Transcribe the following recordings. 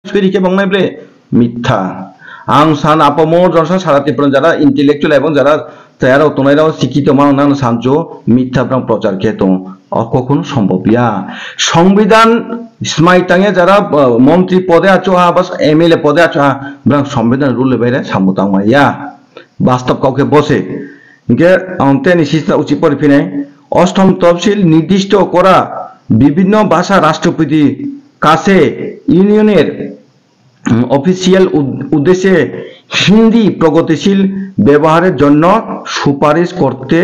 স্পিরিকে বংনাই ব্লে মিথ্যা आं सान आपामर जनसा सारातिफोर जारा इंटेलेक्चुअल एवं जारा तयारा तनायराव शिक्षित मान सानजो मिथ्या ब्रां प्रचार खेतो अकखनो सम्भव गैया संविधान स्माइतांगे जारा मंत्री पदे आछो हा बस एमएलए पदे आछो हा ब्रां संविधान रुल বাইরে सामुतां माया वास्तव काउके बसे इनके अंते निशिता उचित परिफिने अष्टम तफसिल निर्दिष्ट करा विभिन्न भाषा राष्ट्रपति काছে ইউনিয়নের অফিসিয়াল উদ্দেশ্যে হিন্দি প্রগতিশীল ব্যবহারের জন্য সুপারিশ করতে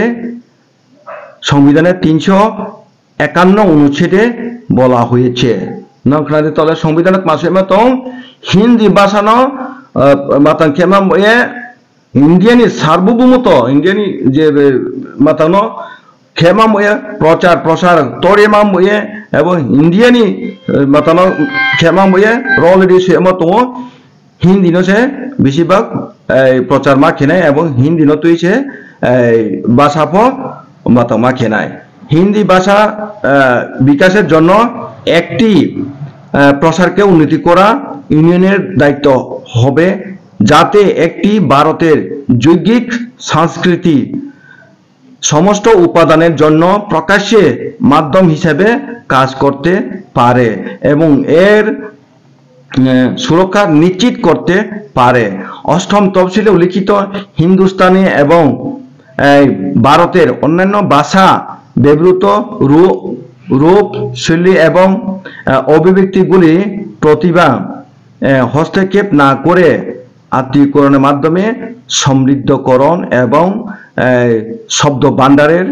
সংবিধানের 351 অনুচ্ছেদে বলা হয়েছে নখনাদে তলে সংবিধানত মাসে মত হিন্দি ভাষানো মাতান কেমা এ ইন্ডিয়ানি সার্বভৌমত্ব ইন্ডিয়ানি যে মাতানো খেমা ময়ে প্রচার প্রসার তরে মা ময়ে এবং ইন্ডিয়ানি মাতানো খেমা ময়ে অলরেডি সেমত হিন্দি নছে বেশিরভাগ প্রচার মা খেনায় এবং হিন্দি নতুইছে ভাষা মাতা মা খেনায় হিন্দি ভাষা বিকাশের জন্য একটি প্রসারকে উন্নতি করা ইউনিয়নের দায়িত্ব হবে যাতে একটি ভারতের যৌগিক সংস্কৃতি সমস্ত উপাদানের জন্য প্রকাশ্যে মাধ্যম হিসেবে কাজ করতে পারে এবং এর সুরক্ষা নিশ্চিত করতে পারে অষ্টম তফসিলে উল্লিখিত হিন্দুস্তানি এবং ভারতের অন্যান্য ভাষা ব্যবহৃত রূপ শৈলী এবং অভিব্যক্তিগুলি প্রতিভা হস্তক্ষেপ না করে আত্মীয়করণের মাধ্যমে সমৃদ্ধকরণ এবং শব্দ ভান্ডারের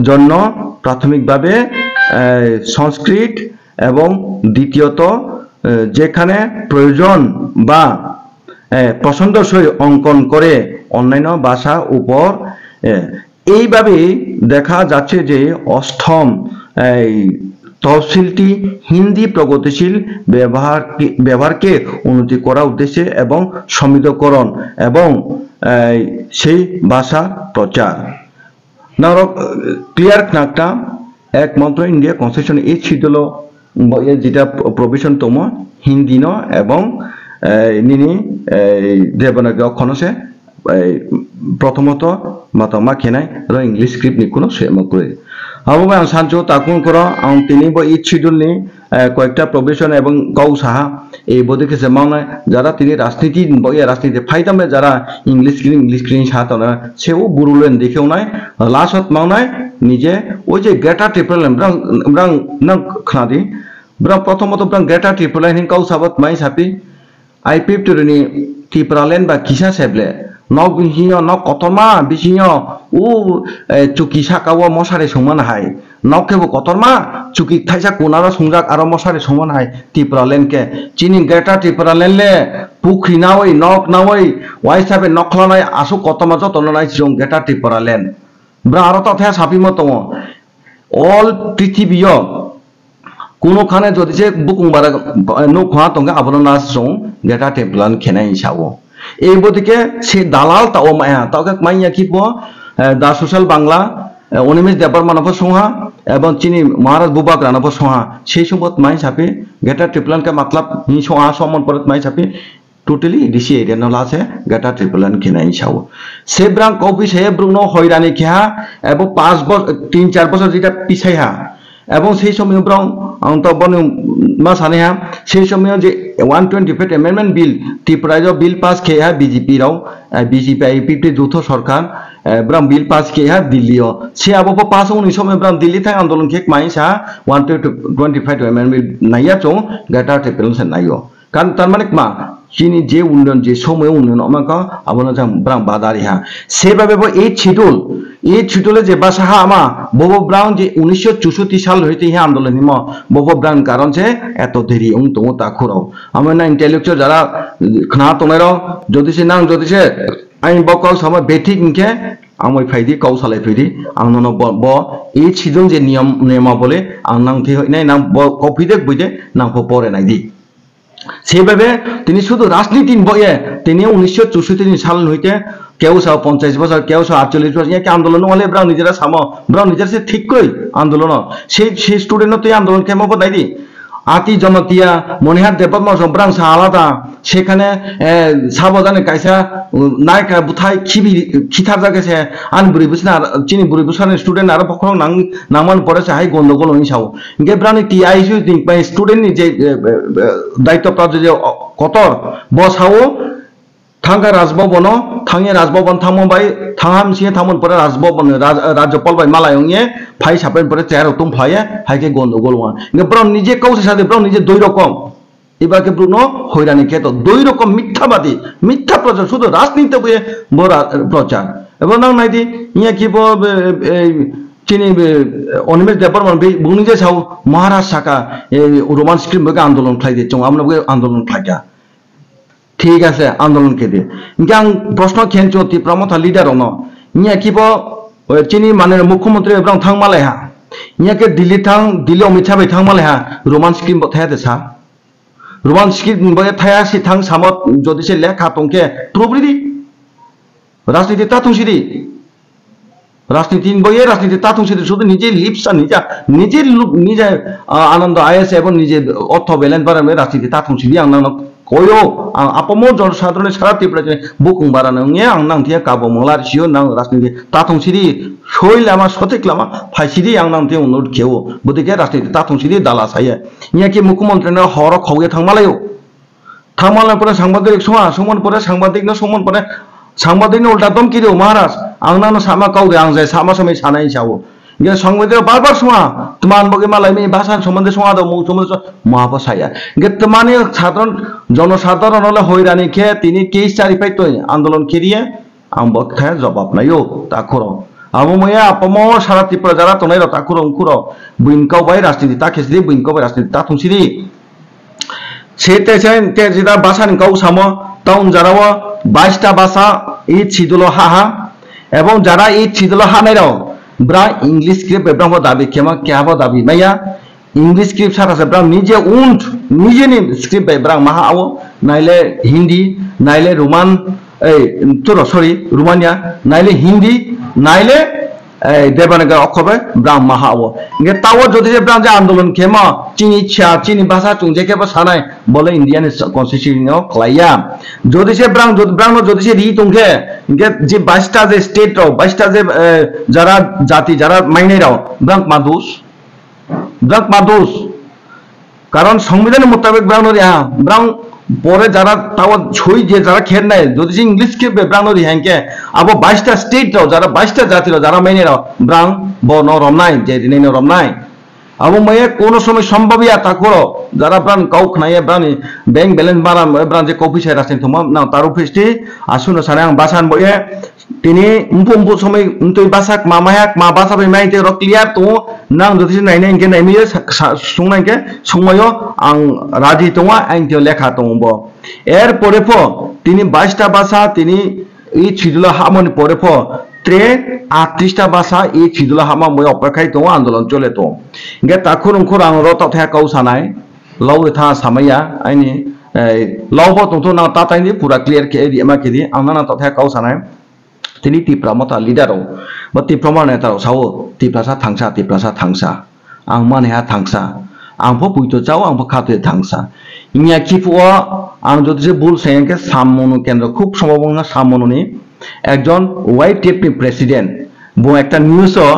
জন্য প্রাথমিকভাবে সংস্কৃত এবং দ্বিতীয়ত যেখানে প্রয়োজন বা পছন্দসই অঙ্কন করে অন্যান্য ভাষা উপর এইভাবে দেখা যাচ্ছে যে অষ্টম তফসিলটি হিন্দি প্রগতিশীল ব্যবহারকে উন্নতি করার উদ্দেশ্যে এবং সমৃদ্ধকরণ এবং সেই ভাষা প্রচার না ক্লিয়ার নাকটা একমাত্র ইন্ডিয়া কনস্টিটিউশন এই ছিল যেটা প্রভিশন তম হিন্দি ন এবং নিনি দেবনাগরী অক্ষণসে প্রথমত মাতামা খেনাই আর ইংলিশ স্ক্রিপ্ট নিকুনো সেম করে अब आं सानजो ताकुन करो आं तिनिबो इ शिड्यूलनि कयेकटा प्रभिशन एवं गाव साहा এই বদিকে যে মাওনায় যারা তিনি রাজনীতি বইয়া রাজনীতি ফাইদামে যারা ইংলিশ স্ক্রিন সাতনা সেও বুরুলেন দেখেও নাই লাস্ট মাওনায় নিজে ওই যে গেটা টিপলেন ব্রাং নং খাদি ব্রাং প্রথমত ব্রাং গেটা টিপলেন হিন কাউ সাবত মাই সাপি আইপিএফ টুনি টিপরালেন বা কিসা সেবলে নক বিহিয় নক কতমা বিহিয় ও চুকি সাকাও মশারে সমান হাই নকেবো কতমা চুকি থাইসা কোনারা সংজাক আর মশারে সমান হাই টিপরালেনকে চিনি গেটা টিপরালেনলে পুখরি নাওই নক নাওই ওয়াই সাবে নখলানাই আসু কতমা যতনাই জং গেটা টিপরালেন ব্রা আর তথা সাপি মত অল পৃথিবীয় কোনোখানে যদি যে বুকুংবার নখা তঙ্গে আবরণ নাস জং গেটা টিপরালেন খেনাই হিসাবো এই বদিকে সে দালাল তাও মায়া তাওকে মাইয়া কি দা সোশ্যাল বাংলা অনিমেষ দেববার মানব সংহা এবং চিনি মহারাজ বুবাক রানব সংহা সেই সময় মাই সাপে গেটা ট্রিপলানকে মাতলাব নি সংহা সমন পরত মাই সাপে টোটালি ডিসি এরিয়া নলা আছে গেটা ট্রিপলান খেনাই সাও সে ব্রাং কপি সে ব্রুনো হয়রানি খেহা এবং 5 বছর 3-4 বছর যেটা পিছাই হা এবং সেই সময় ব্রং অন্তবন মা সানেহা সেই সময় যে 125 অ্যামেন্ডমেন্ট বিল ত্রিপুরায় বিল পাস খেয়া বিজেপি রাও বিজেপি আইপিপি যৌথ সরকার ব্রাম বিল পাস খেয়া দিল্লিও সে আবো পাস উনি সময় ব্রাম দিল্লি থাই আন্দোলন খেক মাইসা 125 অ্যামেন্ডমেন্ট নাইয়া চং গাটা টেপেলন নাইও কারণ তার মানে মা চিনি যে উন্নয়ন যে সময় উন্নয়ন আমাকে আবনা যাম ব্রাম বাদারিহা সেভাবে এই শিডুলে যে বাসাহা আমা বব ব্রাং যে 1964 সাল হইতে হে আন্দোলন হিম বব ব্রাং কারণ যে এত দেরি তো তাখুরাও আমরা না ইন্টেলেকচুয়াল যারা খনা তনেরাও যদি সে নাং যদি সে আইন বকাও সময় বেঠিক নিকে আমি ফাইদি কাউ সালাই ফেরি আনন ব এই শিডুল যে নিয়মা বলে আং নাং থি নাই নাম কপি দেখ বুঝে নাম পরে নাই দি সেভাবে তিনি শুধু রাজনীতি বইয়ে তিনি 1964 সাল হইতে কেউ 50 বছর কেউ 48 বছর ইয়াকে আন্দোলন হলে ব্রাং নিজেরা সামো ব্রাং নিজের সে ঠিক কই আন্দোলন সেই স্টুডেন্ট তো আন্দোলন কেমন নাই দি আতি জনতিয়া মনিহার দেবত মশ ব্রাং আলাদা সেখানে সাবধানে কাইসা নায়কা বুথাই খিথার জায়গাছে আন বুড়ি বুঝনা চিনি বুড়ি বুঝানো স্টুডেন্ট আর পক্ষ নামান পড়েছে হাই গন্ডগোল হই সাও ইনকে ব্রানি টি আইসু স্টুডেন্ট নি যে দায়িত্বপ্রাপ্ত যে কতর বসাও থাঙ্গা রাজভবন থাঙে রাজভবন থামবাই থামহামসিয়ে থামন পরে রাজভবন রাজ্যপাল বাই মালায়ংয়ে ফাই সাপেন পরে চেয়ার তুম ফায়ে হাইকে গন্ডগোল ওয়া ইনকে ব্রাউন নিজে কৌশে সাথে ব্রাউন নিজে দুই রকম এবারকে ব্রুনো হয়রানি খেত দুই রকম মিথ্যাবাদী মিথ্যা প্রচার শুধু রাজনীতি প্রচার এবং নাইদি ইয়া কি চিনি অনিমেষ দেববর্মন বুনি যে সাউ মহারাজ শাখা রোমান স্ক্রিপ্ট আন্দোলন খাই দিয়ে চং আমরা আন্দোলন খাইকা ঠিক আছে আন্দোলন কে দিয়ে ইনকে আং প্রশ্ন খেলছো তীব্রমথা লিডার ন ইয়া কি চিনি মানে মুখ্যমন্ত্রী এবং থাংমালাই হা ইয়াকে দিল্লি অমিত শাহ থাংমালাই হা রোমান স্ক্রিপ্ট বথায়া দেছা রোমান স্ক্রিপ্ট বয়ে থায়া সি থাং সামত যদি সে লেখা তংকে প্রবৃতি রাজনীতি তাথংসিদি রাজনীতি বইয়ে রাজনীতি তাথংসিদি শুধু নিজে লিপসা নিজের নিজে আনন্দ আয়েছে এবং নিজে অর্থ ব্যালেন্স বাড়ানো রাজনীতি তাথংসিদি আং নাং কয়ো আপমো জনসাধারণের সারা ত্রিপুরা বুকুং বাড়ানো নিয়ে আং নাংথিয়া কাবো মংলার সিও নাং রাজনীতি তাথংসিদি সই লামা সঠিক লামা ফাইসিদি আং নাংথিয়া অনুরোধ খেও গতিকে রাজনীতি তাথংসিদি দালা সাইয়ে ইয়াকি মুখ্যমন্ত্রী হর খৌয়ে থাংমালাयो থাংমালার পরে সাংবাদিক সমান পরে সাংবাদিক সমান পরে সাংবাদিক উল্টা দমকি দিও মহারাজ আং নাং সামা কাউদে আং যায় সামা সময় সানাই সাও ইয়ে সংবাদিক বারবার শোয়া তোমার বগে মালাই মেয়ে ভাষার সম্বন্ধে শোয়া দাও মুখ সম্বন্ধে মহাপাশাইয়া গে তোমানে সাধারণ জনসাধারণ হলে হয়রানি খেয়ে তিনি কেস চারিপাই তো আন্দোলন খেরিয়ে আং বক্তায় জবাব নাইও তা খরো আবো ময়া আপমো সারা ত্রিপুরা যারা তো নাই তা খুরো খুরো বুইনকাও বাই রাজনীতি তা খেসদি বুইনকাও বাই রাজনীতি তা থুংসিদি সেতে তে যেটা ভাষা নিকাও সামো টাউন যারাও 22টা ভাষা এই ছিদুলো হাহা এবং যারা এই ছিদুলো হানাইরাও ব্রা ইংলিশ স্ক্রিপ্ট ব্রাহ্ম দাবি কেমা কেবো দাবি মাইয়া ইংলিশ স্ক্রিপ্ট সারা ব্রা নিজে নিজে নি স্ক্রিপ্ট বাই ব্রা মাহা আও নাইলে হিন্দি নাইলে রোমান রোমানিয়া নাইলে হিন্দি নাইলে দেবানগর অক্ষরে ব্রা মাহা আও ইংকে তাও যদি ব্রা যে আন্দোলন কেমা চিনি ভাষা চুংজে কেবো সানাই বলে ইন্ডিয়ান কনস্টিটিউশন ক্লাইয়া যদি সে ব্রাং যদি সে রি তুংকে ইংকে যে 22টা যে স্টেট রাও 22টা যে যারা জাতি যারা মাইনে রাও ব্রাং মাদুস কারণ সংবিধানের মোতাবেক ব্রাং রিয়া ব্রাং পরে যারা তাও ছই যে যারা খের নাই যদি সে ইংলিশ কে ব্রাং রি হ্যাংকে আবো 22টা স্টেট রাও যারা 22টা জাতি রাও যারা মাইনে রাও ব্রাং বন রমনাই যে দিনে রমনাই আবো ময়ে কোন সময় সম্ভবই তা করো যারা প্রাণ কাউক নাই ব্রানি ব্যাংক ব্যালেন্স বাড়া ব্রান যে কফি সাই রাখছেন তোমার না তার অফিসটি আসুন সানে আং বাসান বয়ে তিনি উম্পু সময় তুই বাসাক মামায়াক মা বাসা বাই মাইতে র ক্লিয়ার তো নাং যদি নাইনে ইনকে নাইমি সংনাইকে সময়ও আং রাজি তোমা আইনতে লেখা তোমাব এর পরে তিনি 22টা ভাষা তিনি এই ছিদুলা হামনি পরে ত্রে 38টা ভাষা এই ছিদুলা হামা মই অপেক্ষায় তো আন্দোলন চলে তো গে তাখুরুং খুরাং রত থা কাউ সানাই লাউ থা সামাইয়া আইনি লাউবো তো না তাতাইনি পুরা ক্লিয়ার কে এমা কে দি আংনা তো থা কাউ সানাই তিনি তীব্রমতা লিডার বা তীব্রমা নেতা সাও তীব্রসা থাংসা আং মানে হা থাংসা आंफो पुइतो चाओ आंफो खाते थांसा इनिया किफुआ आं যদি যে ভুল সেনকে সামমনু কেন্দ্র খুব সম্ভাবনা সামমনুনি একজন ওয়াইট টেপনি প্রেসিডেন্ট বো একটা নিউজও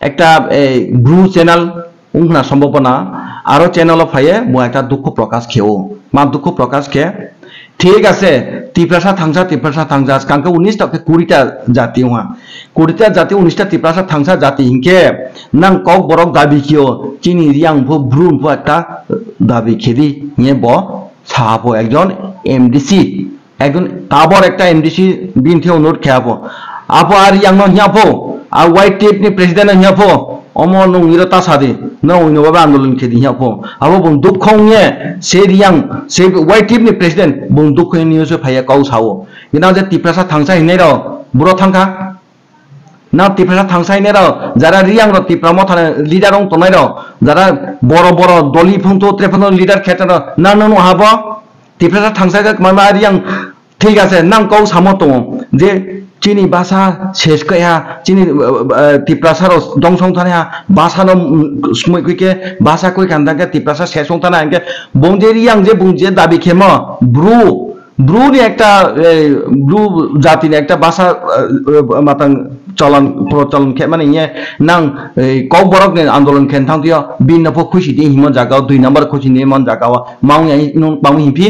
একটা ব্লু চ্যানেল উংনা সম্ভাবনা আরো চ্যানেল ফায়ে বো একটা দুঃখ প্রকাশ খেও মা দুঃখ প্রকাশ কে ঠিক আছে তীব্রসা থাংসা কাঙ্কে 19টা 20টা জাতি হওয়া 20টা জাতি 19টা তীব্রসা থাংসা জাতি হিংকে নাং কক বরক দাবি কিও চিনি রিয়াং ভো ব্রুন ভো একটা দাবি খেদি নিয়ে ব সাহাবো একজন এমডিসি একজন তাবর একটা এমডিসি বিনথে অনুরোধ খেয়াবো আপো আর রিয়াং ন হিয়াবো আর হোয়াইট টেপনি প্রেসিডেন্ট হিয়াবো অমর নং ইরতা সাদে না ওইনবাবে আন্দোলন খেদি হিয়াবো আবো বং দুঃখ নিয়ে সে রিয়াং সে হোয়াইট টেপনি প্রেসিডেন্ট বং দুঃখ নিয়ে ফাইয়া কাউ সাও কিন্তু যে তীব্রসা থাংসা হিনে র বুড়ো থাংখা না তীব্রসা থাংসা হিনে র যারা রিয়াং র তীব্রমা থানে লিডার রং তনাই র যারা বড় বড় দলি ফন্ত ত্রেফন লিডার খেতে না হাবো তীব্রসা থাংসা মামা রিয়াং ঠিক আছে নাং কাউ সামো তো যে chini basa শেষ kaya chini tiprasaro dongsong thane ha basa no smoi kuike basa koi kandang ke tiprasa শেষ song thane anke bongje riang je bongje dabi khemo Bru ni একটা ব্রু জাতি ni একটা ভাষা matang চলন প্রচলন খে মানে ইয়ে নাং কক বরক ni আন্দোলন খেন থাং দিও বিন না খুশি দি হিমন জাগাও 2 নাম্বার খুশি ni মন জাগাও মাউ ই মাউ হিপি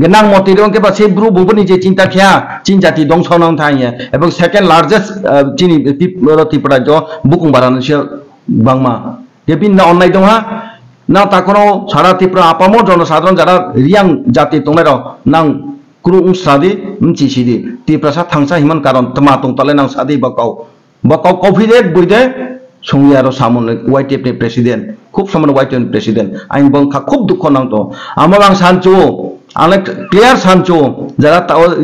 genang moti dong ke ba se bru bu ni je cinta khya chin jati dong sonang thaiye এবং second largest chini tipra jo bukung baran se bangma je bin na online dong ha না তাকনো সারা ত্রিপুরা আপামর জনসাধারণ যারা রিয়াং জাতি তোমরা নাং crew সাদি মিছিসিদি ত্রিপুরা থাংসা হিমান কারণ তমা তংতালে নাং সাদি বাকাও কফিদে বইদে সঙ্গে আরো সামনে ওয়াইটিএফ নি প্রেসিডেন্ট খুব সামনে ওয়াইটিএফ প্রেসিডেন্ট আইন বংখা খুব দুঃখ নাংতো আমার আং সানচো অনেক ক্লিয়ার সানচো যারা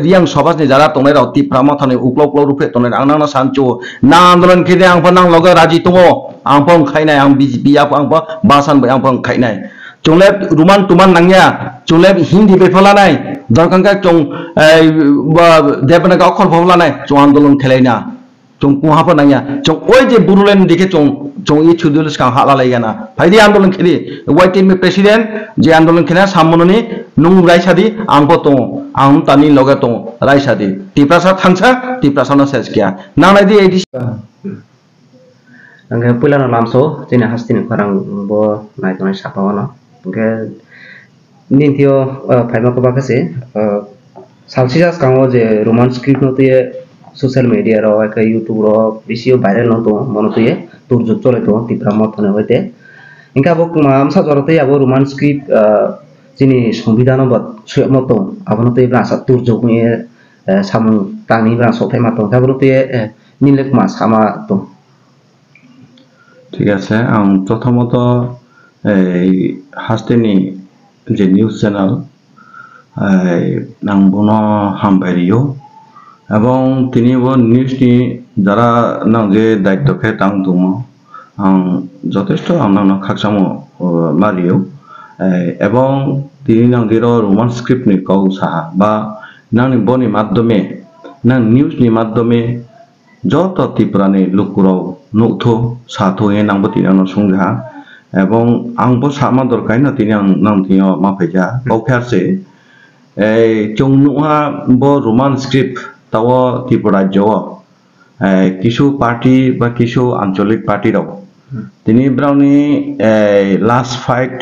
রিয়াং সভাজনি যারা তোমরা ত্রিপুরা মাথানে উকলকল রূপে তোমরা আংনা সানচো না আন্দোলন খেদে আং নাং লগে রাজি তমো ang pong khainai ang BJP ang pa basan bai ang pong khainai chonglep ruman tuman nangya chonglep hindi be phalanai dorkangka chong debana ka okhor phalanai chong andolon khelaina chong kuha pa nangya chong oi je burulen dikhe chong i chudul ska hala laigana phaidi andolon kheli YTM president je andolon khena sammononi nung raisadi ang po to ang tani loga to raisadi tiprasa thangsa tiprasa no seskya nanai di edis angke pulan lamso jeni hastin kharang bo nai tonai sapawano angke nintio phaima ko bakase salsijas kango je roman script no tie social media ro ka youtube ro bisio viral no to mono tie turjo chole to tipra mothone hoite inka bo amsa jorote abo roman script jeni সংবিধান bot moto abono tie brasa turjo kuye samu tani bra sothai mato tabro tie nilek mas ama to ঠিক আছে প্রথমত এই হাস্তেনি যে news channel নাংবনো হামবাইরিও এবং তিনি news নি যারা নাং যে দায়িত্বকে তাং দङ যথেষ্ট নাং খাকসামো মারিও এবং তিনি নাং দিরো রোমান স্ক্রিপ্ট নি কৌ সাহা বা নাংনি বনি মাধ্যমে নাং নিউজ নি মাধ্যমে যত ত্রিপুরানি লুকুরাও নুথো সাথো এ নাংবো তিনানো সংঘা এবং আংবো সামা দরকার না তিনি নাং তিনিও মাফাইজা বাউখারছে এই চংনুহা ব রোমান স্ক্রিপ্ট তাও ত্রিপুরা রাজ্য কিছু পার্টি বা কিছু আঞ্চলিক পার্টিরাও তিনি ব্রাউনি লাস্ট ফাইট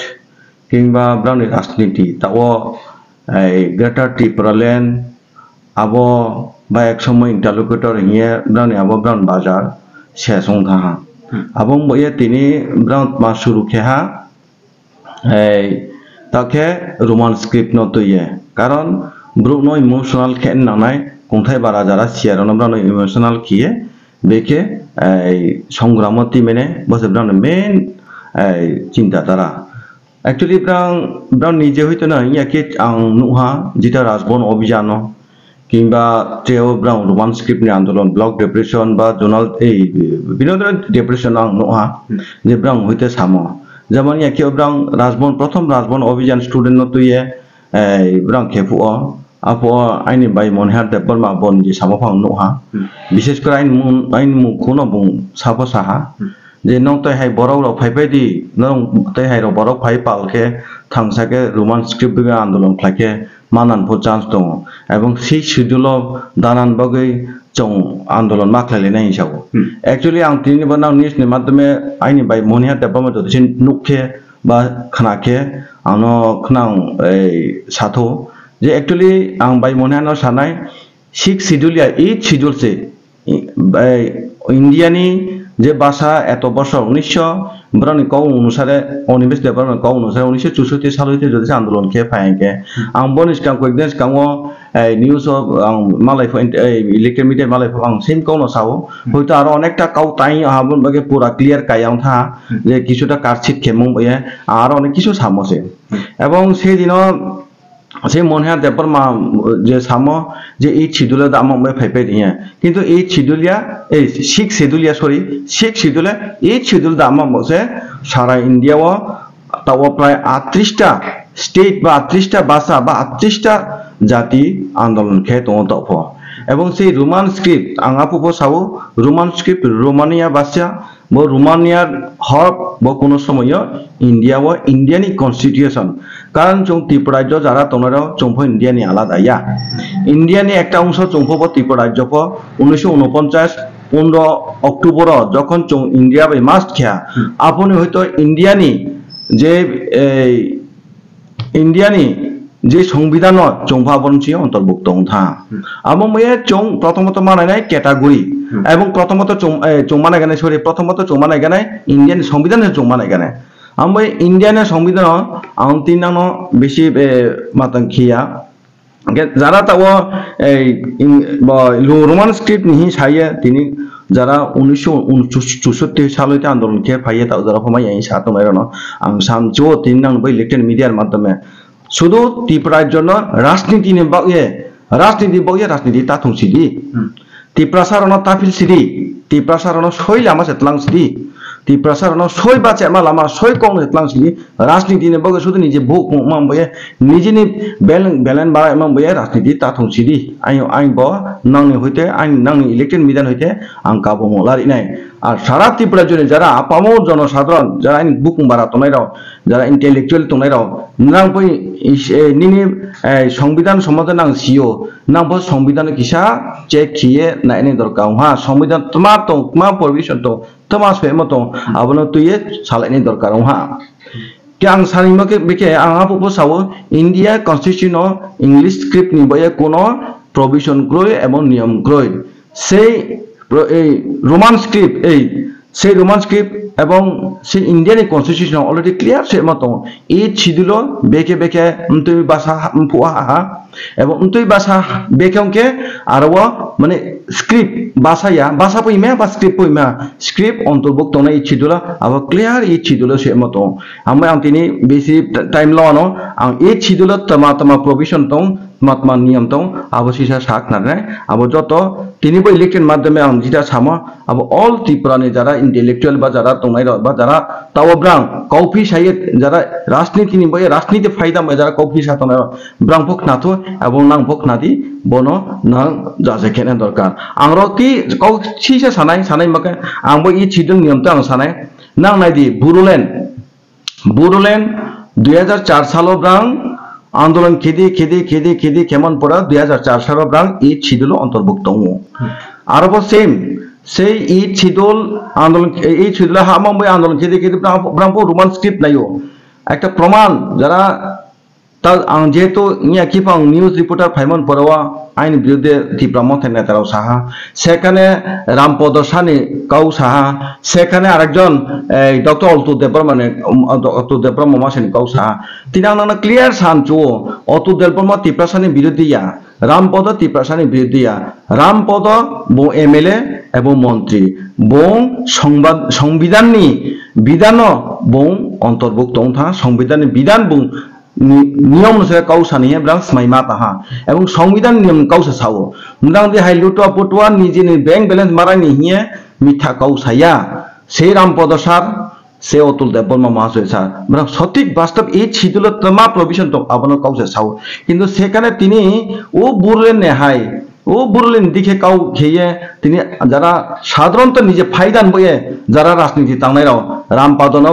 কিংবা ব্রাউনি রাজনীতি তাও গ্রেটার ত্রিপুরাল্যান্ড আবো বা এক সময় ইন্টারলোকেটর হিয়ে ব্রাউনি আবো ব্রাউন বাজার শেষং থাহা এবং বইয়ে তিনি ব্রাউন মা শুরু খেহা তাকে রোমান স্ক্রিপ্ট নতইয়ে কারণ ব্রুক নো ইমোশনাল খেন নানাই কোনথাই বারা যারা সিয়ারন ব্রাউন ইমোশনাল কিয়ে বেকে সংগ্রামতি মেনে বসে ব্রাউন মেন চিন্তা তারা অ্যাকচুয়ালি ব্রাউন নিজে হইতো না ইয়াকে আং নুহা যেটা রাজবন অভিযান কিংবা ট্রেও ব্রাউন রোমান স্ক্রিপ্ট নি আন্দোলন ব্লক ডিপ্রেশন বা জোনাল এই বিভিন্ন ডিপ্রেশন আং নোহা যে ব্রাউন হইতে সামো যেমন ইয়াকে ব্রাউন রাজবন প্রথম রাজবন অভিযান স্টুডেন্ট নতুয়ে ব্রাউন খেপু আপো আইনি বাই মনহার দেবর মা বন যে সামফাং নোহা বিশেষ করে আইন মুখুনো বুং সাপো সাহা যে নং তাই হাই বড়াও ফাইবাইদি নং তাই হাই বড়াও ফাই পালকে থাংসাকে রোমান স্ক্রিপ্ট বিগা আন্দোলন ফ্লাকে মানান ফো চান্স দङ এবং সেই শিডিউল দানান বাগै চং আন্দোলন মাখলাইলেনাय হিসাব एक्चुअली आं तिनि बनाव निउज नि माध्यमे आइनि बाय मोनिया देबमा जदिसिन नुखे बा खनाखे आनो खनां साथो जे एक्चुअली आं बाय मोनिया न सानाय 6 শিডিউল या 8 শিডিউল से ইন্ডিয়ানি যে ভাষা এত বছর 1900 ব্রাউনি কৌ অনুসারে অনিবেশ দেবর কৌ অনুসারে 1964 সাল হইতে যদি আন্দোলন কে ফাইকে আং বনিস কাম কয়েকদিন কামো নিউজ আং মালাইফ ইলেকট্রিক মিডিয়া মালাইফ আং সেম কৌনো সাও হয়তো আরো অনেকটা কাউ তাই হাবন বাগে পুরা ক্লিয়ার কায়াং থা যে কিছুটা কারছিট খেমং বয়ে আর অনেক কিছু সামছে এবং সেই দিন সেই মনহা দেবর মা যে সামো যে এই শিডিউলে দাম ফাইফাই দিয়ে কিন্তু এই শিডিউলিয়া এই 6 শিডিউলিয়া সরি 6 শিডিউলে এই শিডিউল দাম বসে সারা ইন্ডিয়াও তাও প্রায় 38টা স্টেট বা 38টা ভাষা বা 38টা জাতি আন্দোলন খেয়ে তো তফ এবং সেই রোমান স্ক্রিপ্ট আঙাপুপো সাবো রোমান স্ক্রিপ্ট রোমানিয়া ভাষা বো রোমানিয়ার হক বো কোনো সময় ইন্ডিয়া ও ইন্ডিয়ানি কনস্টিটিউশন কারণ চং ত্রিপুরা রাজ্য যারা তোমরা চংফো ইন্ডিয়ানি আলাদা ইয়া ইন্ডিয়ানি একটা অংশ চংফো ত্রিপুরা রাজ্য 1949 15 অক্টোবর যখন চং ইন্ডিয়া বাই মাস্ট খেয়া আপনি হয়তো ইন্ডিয়ানি যে ইন্ডিয়ানি যে সংবিধান চংফা বঞ্চি অন্তর্ভুক্ত থা আম ময়ে চং প্রথমত মানায় ক্যাটাগরি এবং প্রথমত চং মানায় গানে সরি প্রথমত চং মানায় গানে ইন্ডিয়ান সংবিধান চং মানায় গানে আম ইন্ডিয়ানের সংবিধান আম তিনানো বেশি মাতাং খিয়া যারা তাও রোমান স্ক্রিপ্ট নিহি সাইয়ে তিনি যারা 1964 সাল হইতে আন্দোলন খেয়ে ফাইয়ে তাও যারা ফমাই এই সাতো মাইরানো আং সামজো তিন নাং বই ইলেকটেড মিডিয়ার মাধ্যমে শুধু ত্রিপুরার জন্য রাজনীতি রাজনীতি তাথুং সিদি ত্রিপুরা সারণ তাফিল সিদি ত্রিপুরা সারণ সই লামা সেতলাং সিদি ত্রিপুরা সারণ সই বাচে মা লামা সই কং সেতলাং সিদি রাজনীতি নে বগে শুধু নিজে বুক মাম বয়ে নিজেনি বেলেন বাড়াই মাম বয়ে রাজনীতি তাথুং সিদি আই ব নাংনি হইতে আই নাংনি ইলেকটেড মিডিয়ান হইতে আং কাবো মলারি নাই আর সারা ত্রিপুরার জন্য যারা আপামো জনসাধারণ যারা আইন বুক বাড়া তোনাইরাও যারা ইন্টেলেকচুয়াল তোনাইরাও নাং বই নিনি সংবিধান সম্বন্ধে নাং সিও নাং বো সংবিধান কিসা চেক খিয়ে নাইনি দরকার হা সংবিধান তোমা পরমিশন তো তোমা সেম তো আবনো তুইয়ে সালাইনি দরকার হা কি আং সানিমকে বেকে আং আপো Sao India constitution English script নি বয়ে কোনো প্রভিশন গ্রয় এবং নিয়ম গ্রয় সেই রোমান স্ক্রিপ্ট সেই রোমান স্ক্রিপ্ট এবং সেই ইন্ডিয়ান কনস্টিটিউশন অলরেডি ক্লিয়ার সে মতো এই ছিদুলো বেকে বেকে তুই ভাষা ফুয়া এবং তুই ভাষা বেকে আর মানে স্ক্রিপ্ট ভাষা পইমা বা স্ক্রিপ্ট পইমা স্ক্রিপ্ট অন্তর্ভুক্ত না এই ছিদুলো আবার ক্লিয়ার এই ছিদুলো সে মতো আমরা তিনি বেশি টাইম লানো এই ছিদুলো তমা প্রভিশন তো মাতমা নিয়ম তো আবশিসা শাক না আবার যত তিনি বই ইলেকটেড মাধ্যমে যেটা সামো আবার অল ত্রিপুরানি যারা ইন্টেলেকচুয়াল বা যারা তোনাই বা যারা তাও ব্রাং কৌফি সাইয়ে যারা রাজনীতি নি বই রাজনীতি ফায়দা যারা কৌফি সাতনা ব্রাং ভোক নাথো এবং নাং ভোক নাদি বনো নাং যাজে খেনে দরকার আংর কি কৌশিসা সানাই মাকে আংবো ই ছিদুং নিয়ম তো আং সানাই নাং নাইদি বুরুলেন 2004 সাল ব্রাং আন্দোলন খেদি কেমন পড়া 2004 সাল ব্রাং ই ছিদুল অন্তর্ভুক্ত আরব সেম সেই ই ছিদুল আন্দোলন এই ছিদুল হামাম বই আন্দোলন খেদি ব্রাংপো রোমান স্ক্রিপ্ট নাইও একটা প্রমাণ যারা তা যেহেতু ইয়া কিপাং নিউজ রিপোর্টার ফাইমন পড়াওয়া আইন বিরুদ্ধে ত্রিপুরা মথায় নেতারাও সাহা সেখানে রামপদ সানি কাউ সাহা সেখানে আরেকজন ডক্টর অতুল দেববর্মা মাসেনি কাউ সাহা তিনি আনানা ক্লিয়ার সানচু অতুল দেববর্মা ত্রিপুরা সানি বিরোধিয়া রামপদ ত্রিপুরা সানি বিরোধিয়া রামপদ বো এমএলএ এবং মন্ত্রী বং সংবিধাননি বিধান বং অন্তর্ভুক্ত সংবিধানের বিধান বং নিয়ম অনুসারে কাউসা নিয়ে ব্রাং স্মাইমা তাহা এবং সংবিধান নিয়ম কাউসা সাও ব্রাং দে হাই লুটুয়া পটুয়া নিজে ব্যাংক ব্যালেন্স মারানি হিয়ে মিথ্যা কাউসাইয়া সেই রামপদ সার সে অতুল দেববর্মা মহাশয় স্যার ব্রাং সঠিক বাস্তব এই ছিদুল তমা প্রভিশন তো আপনার কাউসা সাও কিন্তু সেখানে তিনি ও বুরলেন নেহাই ও বুরলেন দিকে কাউ খেয়ে তিনি যারা সাধারণত নিজে ফায়দান বইয়ে যারা রাজনীতি তাংনাইরাও রামপাদন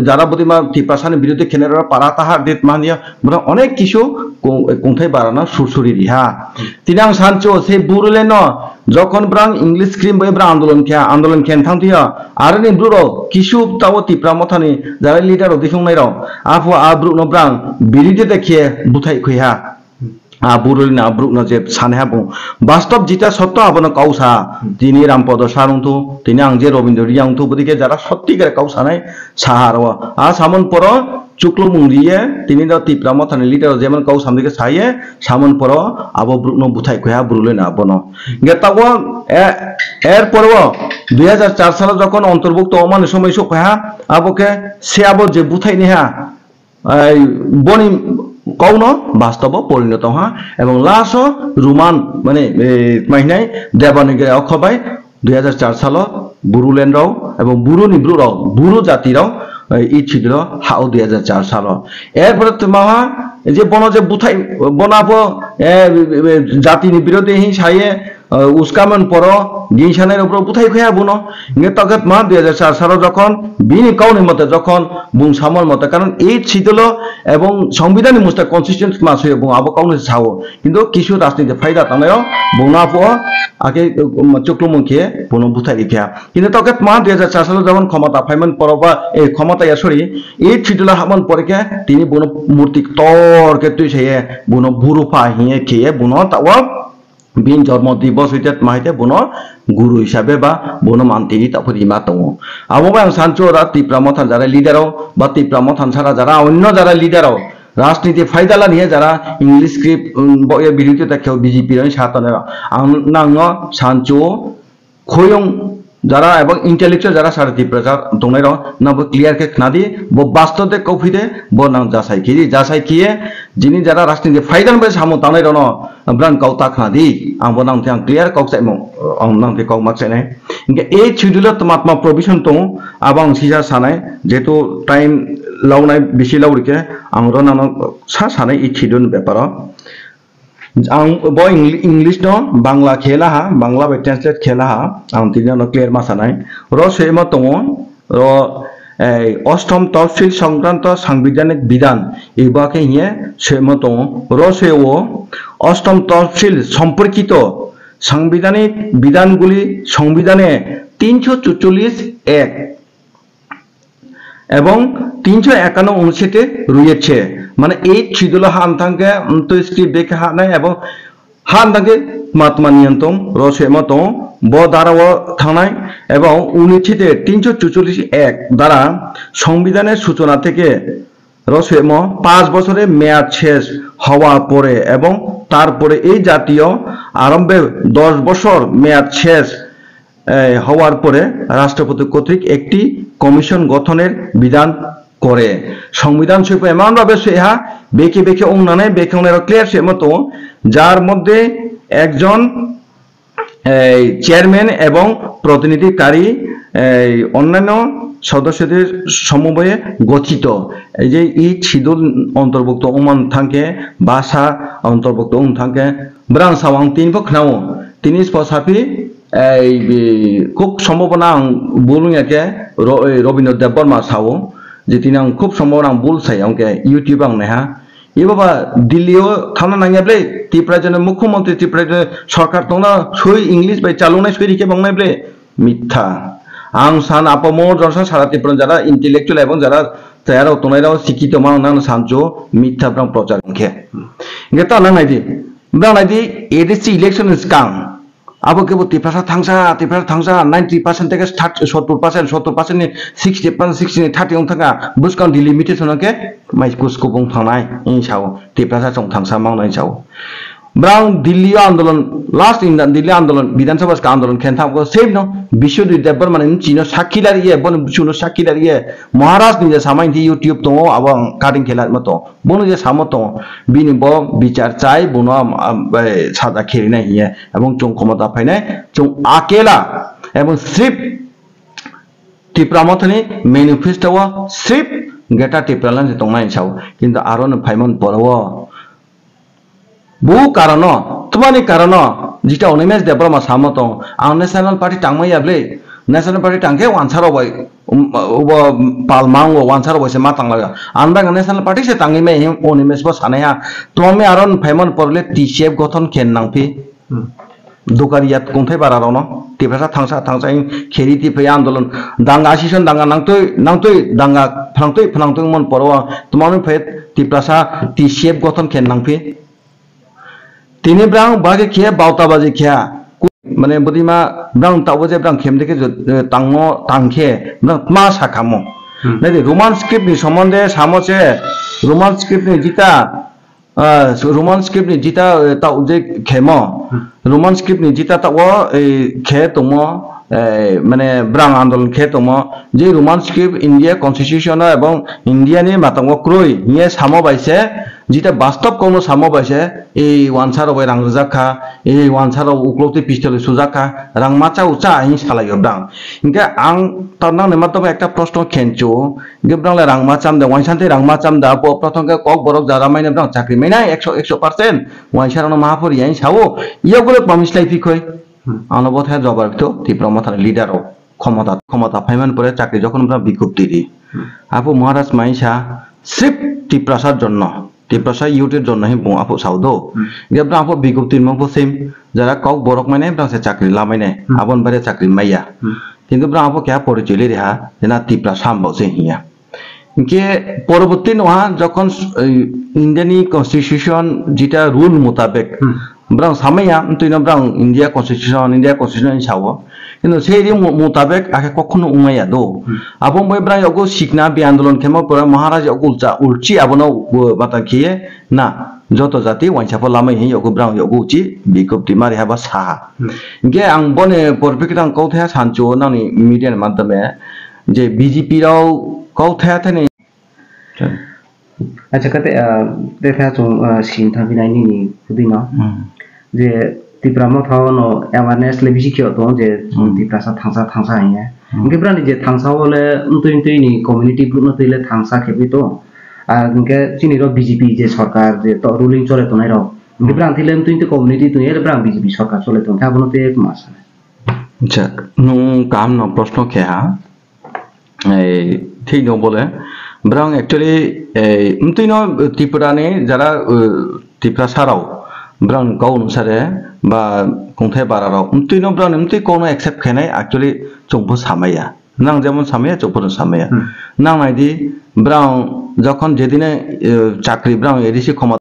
যারা প্রতিমা ত্রিপ্রাসানের বিরুদ্ধে খেলেরা পারা তাহার দেত মানিয়া অনেক কিছু কোথায় বাড়ানো সুরসুরি রিহা তিনি আং সানচো সেই বুরলেন যখন ব্রাং ইংলিশ স্ক্রিম বই ব্রাং আন্দোলন খেন থাংতিয়া আর নি ব্রুর কিছু তাও ত্রিপ্রা মথানি যারা লিডার অধিসং নাইরাও আফু আব্রু নব্রাং বিরিদে দেখিয়ে বুথাই খইহা বুরলিন আব্রুক যে সানে হাবো বাস্তব যেটা সত্য আবনো কাউসা তিনি রামপদ সারুন্তু তিনি আং যে রবীন্দ্র রিয়াংতু বদিকে যারা সত্যিকারে কাউসা নাই সাহার সামন পর চুক্লো মুংরিয়ে তিনি ত্রিপুরা মথানি লিডার যেমন কাউ সামদিকে সাইয়ে সামন পর আবো ব্রুক বুথাই খয়া ব্রুলেন আবনো গেতাব এরপর 2004 সালে যখন অন্তর্ভুক্ত অমান্য সময় খয়া আবকে সে আবো যে বুথাই নেহা বনি কৌন বাস্তব পরিণত হা এবং লাস্ট রোমান মানে মাইনাই দেবানিকে অক্ষবাই 2004 সাল বুরুলেন্ডরাও এবং বুরুনি ব্রুরাও বুরু জাতিরাও ই ছিল হাও 2004 সাল এরপরে তোমাহা যে বন যে বুথাই বনাবো জাতিনি বিরোধী হি সাইয়ে উস্কামন পর জিনসানের উপর বুথাই খয়া বুনো ইংগে তগত মা 2004 সাল যখন বিনি কাউনি মতে যখন বুং সামর মতে কারণ এই ছিল এবং সংবিধানের মুস্তা কনসিস্টেন্ট মাস হয়ে বুং আবো কাউনি সাও কিন্তু কিছু রাজনীতি ফায়দা তানায়ও বুনাপো আগে চক্রমুখে বুনো বুথাই রিখা কিন্তু তগত মা 2004 সাল যখন ক্ষমতা ফাইমন পরবা এই ক্ষমতা সরি এই ছিল হামন পরকে তিনি বুনো মূর্তি তরকে তুই সেই বুনো বুরুফা হিয়ে খেয়ে বুনো তাও বিন জন্ম দিবস হইতে মাইতে বুনো গুরু হিসাবে বা বুনো মান্তিনি তারপর ইমা দङ আবো আं সানচোরা ত্রিপুরা মথান যারা লিডারও বা ত্রিপুরা মথান ছাড়া যারা অন্য যারা লিডারও রাজনীতি ফায়দালা নিয়ে যারা ইংলিশ স্ক্রিপ্ট বিরোধিতা কেউ বিজেপি সাতনের নাঙ্গ সানচো খয়ং যারা এবং ইন্টেলেকচুয়াল যারা সারা ত্রিপুরা দंनाय নাবো ক্লিয়ার কে খাদি ব বাস্তবে কফিদে ব নাং যাসাই কিয়ে যিনি যারা রাজনীতি ফায়দান বে সামো তানাই রন ব্রাং কাউতা খাদি আংবো নাং তে ক্লিয়ার কাউসাই মং আং নাং তে কাউ মাকসাই ইনকে এই ছুদুল তমাত্মা প্রভিশন তো আবাং সিজা সানাই যেহেতু টাইম লাউনাই বেশি লাউরিকে আং রনান सा सानाय इ छिदुन ব্যাপার आं बो इंग्लिश नो बांग्ला खेला हा बांग्ला बे ट्रांसलेट खेला हा आं तिनो नो क्लियर मासानाय रो सेम दङ रो अष्टम तफसिल संक्रांत सांविधानिक विधान एबाके हिए सेम दङ रो सेओ अष्टम तफसिल सम्पर्कित সাংবিধানিক বিধানগুলি সংবিধানে 344 এক এবং 351 অনুচ্ছেদে রয়েছে মানে এই ছিদুল হামথাঙ্গে তো স্ক্রিপ্ট দেখে হানায় এবং হামথাঙ্গে মাতমা নিয়ন্ত্রণ রসে মত ব দ্বারাও থানায় এবং অনুচ্ছেদে 344 এক দ্বারা সংবিধানের সূচনা থেকে রসেম 5 বছরের মেয়াদ শেষ হওয়ার পরে এবং তারপরে এই জাতীয় আরম্ভে 10 বছর মেয়াদ শেষ হওয়ার পরে রাষ্ট্রপতি কর্তৃক একটি কমিশন গঠনের বিধান করে সংবিধান শিল্প এমন ভাবে সেহা বেকে বেকে অংনানে বেকেনের ক্লিয়ার সে মতো যার মধ্যে একজন চেয়ারম্যান এবং প্রতিনিধিকারী অন্যান্য সদস্যদের সমন্বয়ে গঠিত এই যে ই ছিদুল অন্তর্ভুক্ত ওমান থাঙ্কে ভাষা অন্তর্ভুক্ত ওম থাঙ্কে ব্রাং সাওয়াং তিন বখনাও তিনি স্পসাফি খুব সম্ভাবনা বলুয়াকে রবীন্দ্র দেব বর্মা সাও যে তিনি খুব সম্ভাবনা বলছাই আমাকে ইউটিউব আং নেহা এ বাবা দিল্লিও থানা নাঙ্গাবলে ত্রিপুরা জন মুখ্যমন্ত্রী ত্রিপুরা সরকার তোমরা সই ইংলিশ বাই চালুনাই সইরিকে বাংলাইবলে মিথ্যা आं सान आपमो जरसा सारा ত্রিপুরা যারা ইন্টেলেকচুয়াল এবং যারা তারাও তোনাইরাও শিক্ষিত মান সানজো মিথ্যা ব্রাং প্রচার কে গেতা নাইদি ব্রাং নাইদি এডিসি ইলেকশন স্কাং আবো কেবো ত্রিপুরা থাংসা 90% থেকে 70% नि 60% 60 30 ओं थांगा बुसकां डिलिमिटेशन के माइकुस को बुं थांनाय इन साव त्रिपुरा जों थांसा मावनाय साव ब्रां दिल्ली आंदोलन लास्ट इन दिल्ली आंदोलन विधानसभा का आंदोलन खेनथा को सेम नो विश्वजित देवबर माने चिनो साखिलारि ए बन सुनो साखिलारि ए महाराज नि सामाइन थि यूट्यूब तो अब काटिंग खेला मतो बनो जे सामो तो बिनि ब विचार चाइ बनो सादा खेरिना हिए एवं जों क्षमता फाइनाय जों आकेला एवं सिर्फ ত্রিপুরা मथनि मैनिफेस्टो सिर्फ गेटा ত্রিপুরা जे तंनाय साव किन्तु आरो न फाइमन परवो বহু কারণ তোমানি কারণ যেটা অনিমেষ দেবরমা সামত আং ন্যাশনাল পার্টি টাংমাইয়াবলে ন্যাশনাল পার্টি টাংকে ওয়ানসার হবাই পালমাং ওয়ানসার হবাইছে মা টাংলাগা আনবাং ন্যাশনাল পার্টি সে টাংইমে অনিমেষ বো সানায়া তুমি আরন ফাইমন পরলে টিসিএফ গঠন খেন নাংফি দোকারিয়াত কোনথাই বারারন ত্রিপুরা থাংসা খেরি ত্রিপুরা আন্দোলন দাঙ্গা সিজন দাঙ্গা নাংতই দাঙ্গা ফ্রাংতই মন পর তোমানি ফে ত্রিপুরা টিসিএফ গঠন খেন নাংফি তিনি ব্রাং বাগে খেয়ে বাউতাবাজি খেয়া মানে বুদিমা ব্রাং তাওজে ব্রাং খেমদেকে তাংমো তাংখে ব্রাং মা সাখামো নাইদি রোমান স্ক্রিপ্ট নি সম্বন্ধে সামছে রোমান স্ক্রিপ্ট নি জিতা তাওজে খেমো রোমান স্ক্রিপ্ট নি জিতা তাও খে তোমো মানে ব্রাং আন্দোলন খে তোমো যে রোমান স্ক্রিপ্ট ইন্ডিয়া কনস্টিটিউশন এবং ইন্ডিয়ানি মাতাঙ্গ ক্রই নিয়ে সামো বাইছে যেটা বাস্তব কোনো সামো পাইছে এই ওয়ানসার ওই রাং জাখা এই ওয়ানসার উকলতি পিস্তলে সুজাখা রাং মাচা উচা আইন সালাইও ব্রাং ইনকে আং তারনাং নেমাতম একটা প্রশ্ন খেনচো গেব্রাংলে রাং মাচাম দে ওয়াইসানতে রাং মাচাম দা প্রথমকে কক বরক যারা মাইনে ব্রাং চাকরি মাইনাই 100% ওয়াইসারনো মাহাপুরি আইন সাও ইয়াগুলো প্রমিসলাই ফিকই আনবথায় জবাব তো তীব্রমাথার লিডারও ক্ষমতা ফাইমান পরে চাকরি যখন আমরা বিজ্ঞপ্তি দিই আপু মহারাজ মাইসা স্রিপ তীব্রাসার জন্য তীব্রাসা ইউটির জন্য হি আপু সাউদো গেব্রা আপু বিজ্ঞপ্তির মতো সেম যারা কক বরক মানে ব্রাংসে চাকরি লামাইনে আবন বাইরে চাকরি মাইয়া কিন্তু ব্রা আপু কে পরিচয় রেহা যেনা তীব্রাসা আমবাউসে হিয়া ইনকে পরবর্তী নহা যখন ইন্ডিয়ানি কনস্টিটিউশন যেটা রুল মোতাবেক ব্রাং সামাইয়া তুই না ব্রাং ইন্ডিয়া কনস্টিটিউশন সাও কিন্তু সেই মোতাবেক আগে কখনো উমাইয়া দো আবং বই ব্রাং অগো শিখনা বি আন্দোলন খেমো পরে মহারাজ অগো উলচি আবনো বাতা খেয়ে না যত জাতি ওয়াইসাফল লামাই হি অগো ব্রাং অগো উচি বিজ্ঞপ্তি মারি হাবা সাহা ইনকে আং বনে পরফেক্ট আং কৌথায়া সানচো নানি মিডিয়ার মাধ্যমে যে বিজেপি রাও কৌথায়া থানে আচ্ছা কাতে দেখা তো সিনথা বিনাইনি খুদিনা যে তীব্রামো থাওনো অ্যাওয়ারনেস লেবিসি কিও তো যে তীব্রাসা থাংসা আইয়া ইনকে ব্রানি যে থাংসা বলে উনতইনি কমিউনিটি গ্রুপ নতইলে থাংসা খেবি তো আর ইনকে চিনিরো বিজেপি যে সরকার যে তো রুলিং চলে তো নাইরো ইনকে ব্রান থিলে উনতইতে কমিউনিটি তুই এর ব্রান বিজেপি সরকার চলে তো খাবনতে এক মাস আচ্ছা নো কাম ন প্রশ্ন খেহা এই ঠিক ন বলে ব্রাং অ্যাকচুয়ালি উনতইন ত্রিপুরানি যারা ত্রিপুরা সারাও ব্রাং গাও অনুসারে বা কোথায় বারারাও উনতইন ব্রাং উনতই কোনো অ্যাকসেপ্ট খেনাই অ্যাকচুয়ালি চোখবো সামাইয়া নাং যেমন সামাইয়া চোখবো সামাইয়া নাং নাইদি ব্রাং যখন যেদিনে চাকরি ব্রাং এডিসি ক্ষমতা